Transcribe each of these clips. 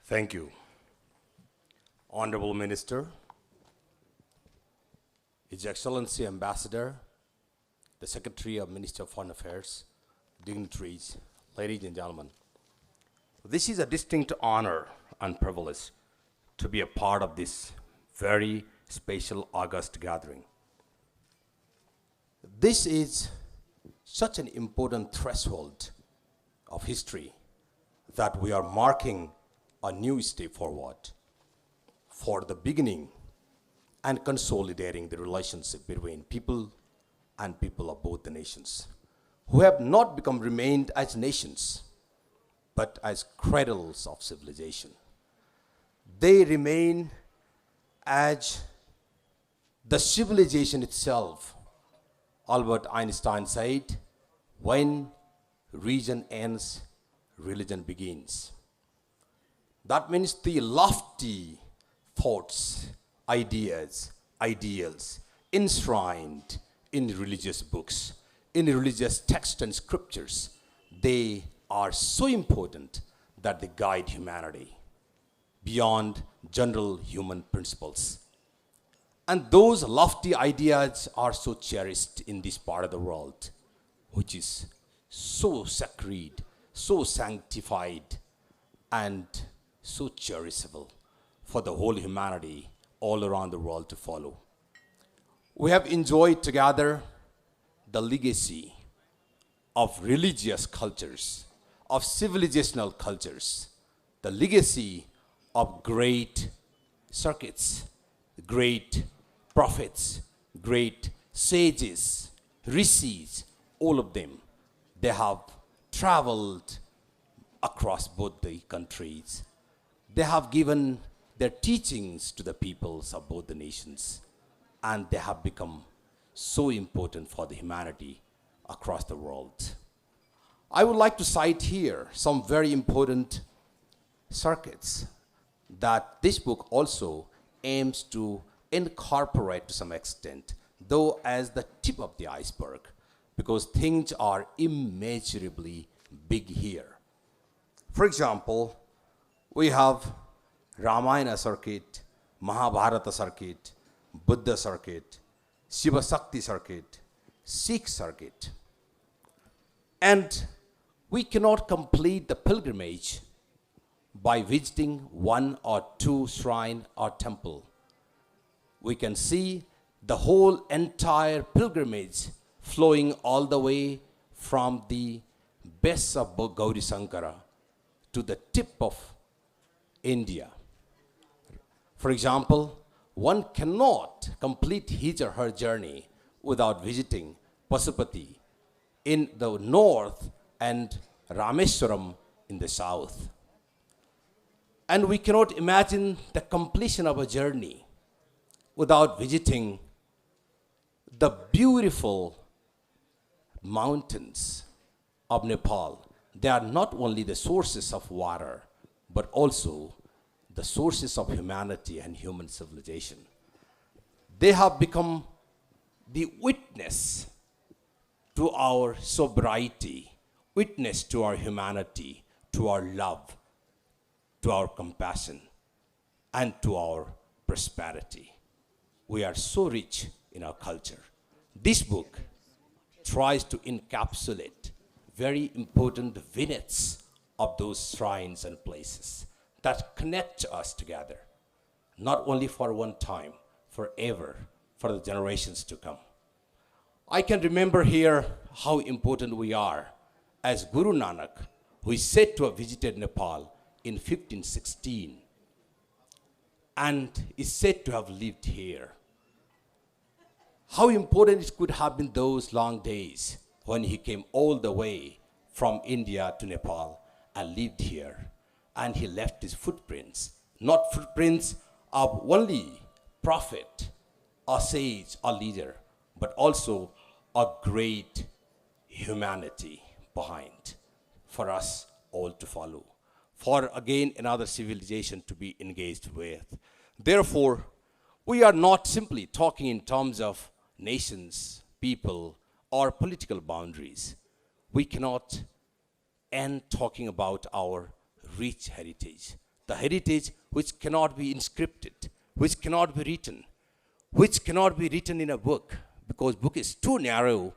Thank you. Honorable Minister, His Excellency Ambassador, the Secretary of Ministry of Foreign Affairs, dignitaries, ladies and gentlemen. This is a distinct honor and privilege to be a part of this very special August gathering. This is such an important threshold of history that we are marking a new step forward for the beginning and consolidating the relationship between people and people of both the nations, who have not become remained as nations, but as cradles of civilization. They remain as the civilization itself. Albert Einstein said, when reason ends, religion begins. That means the lofty thoughts, ideas, ideals enshrined in religious books, in religious texts and scriptures, they are so important that they guide humanity beyond general human principles. And those lofty ideas are so cherished in this part of the world, which is so sacred, so sanctified, and so cherishable for the whole humanity all around the world to follow. We have enjoyed together the legacy of religious cultures, of civilizational cultures, the legacy of great circuits, great prophets, great sages, rishis, all of them. They have traveled across both the countries. They have given their teachings to the peoples of both the nations, and they have become so important for the humanity across the world. I would like to cite here some very important circuits that this book also aims to incorporate to some extent, though as the tip of the iceberg, because things are immeasurably big here. For example, we have Ramayana circuit, Mahabharata circuit, Buddha circuit, Shiva Shakti circuit, Sikh circuit. And we cannot complete the pilgrimage by visiting one or two shrine or temple. We can see the whole entire pilgrimage flowing all the way from the base of Gauri Sankara to the tip of India. For example, one cannot complete his or her journey without visiting Pasupati in the north and Rameswaram in the south. And we cannot imagine the completion of a journey without visiting the beautiful mountains of Nepal. They are not only the sources of water, but also the sources of humanity and human civilization. They have become the witness to our sobriety, witness to our humanity, to our love, to our compassion, and to our prosperity. We are so rich in our culture. This book tries to encapsulate very important vignettes of those shrines and places that connect us together, not only for one time, forever, for the generations to come. I can remember here how important we are as Guru Nanak, who is said to have visited Nepal in 1516 and is said to have lived here. How important it could have been those long days when he came all the way from India to Nepal and lived here. And he left his footprints, not footprints of only prophet or sage or leader, but also a great humanity behind for us all to follow, for again another civilization to be engaged with. Therefore, we are not simply talking in terms of nations, people, or political boundaries. We cannot end talking about our rich heritage, the heritage which cannot be inscripted, which cannot be written, which cannot be written in a book, because book is too narrow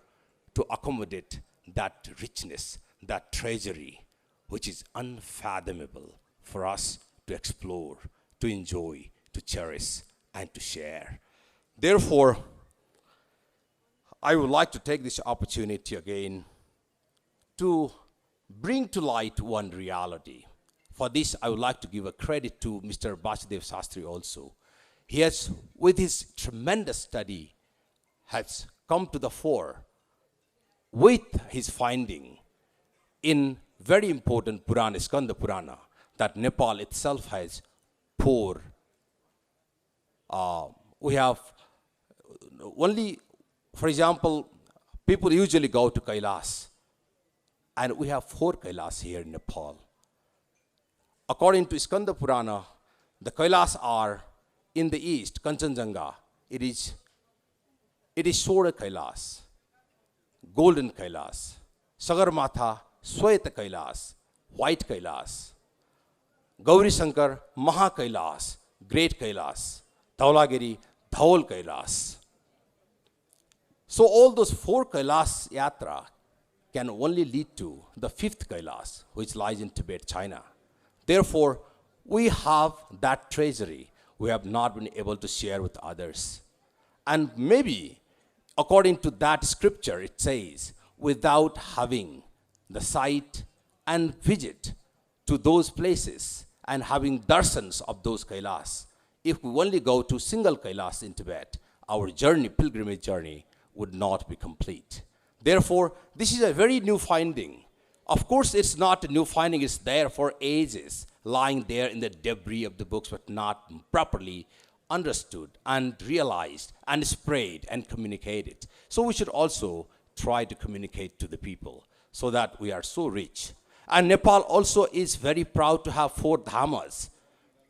to accommodate that richness, that treasury, which is unfathomable for us to explore, to enjoy, to cherish, and to share. Therefore, I would like to take this opportunity again to bring to light one reality. For this, I would like to give a credit to Mr. Vasudev Sastry also. He has, with his tremendous study, has come to the fore with his finding in very important Purana, Skanda Purana, that Nepal itself has four. We have only, for example, people usually go to Kailas, and we have 4 Kailas here in Nepal. According to Skanda Purana, the Kailas are in the east, Kanchenjunga. It is Sora Kailas, Golden Kailas, Sagarmatha, Sweta Kailas, White Kailas, Gauri Shankar, Maha Kailas, Great Kailas, Dhaulagiri, Dhaul Kailas. So all those 4 Kailas Yatra can only lead to the 5th Kailas, which lies in Tibet, China. Therefore, we have that treasury we have not been able to share with others. And maybe, according to that scripture, it says, without having the sight and visit to those places and having darshans of those Kailas, if we only go to single Kailas in Tibet, our journey, pilgrimage journey, would not be complete. Therefore, this is a very new finding. Of course, it's not a new finding, it's there for ages, lying there in the debris of the books, but not properly understood and realized and spread and communicated. So we should also try to communicate to the people so that we are so rich. And Nepal also is very proud to have 4 dhamas.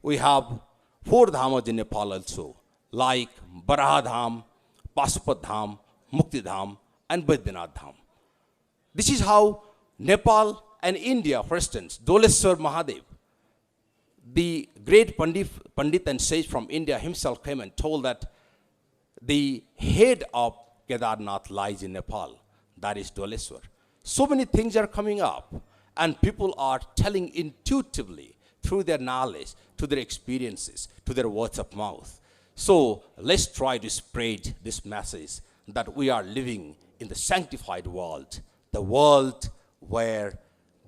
We have 4 dhamas in Nepal also, like Baraha Dham, Pasupat Dham, Mukti Dham, and Baidyanath Dham. This is how Nepal and India, for instance, Doleswar Mahadev, the great Pandit and sage from India himself came and told that the head of Kedarnath lies in Nepal, that is Doleswar. So many things are coming up, and people are telling intuitively through their knowledge, to their experiences, to their words of mouth. So let's try to spread this message that we are living in the sanctified world, the world where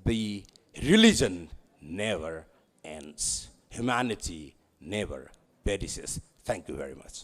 the religion never ends. Humanity never perishes. Thank you very much.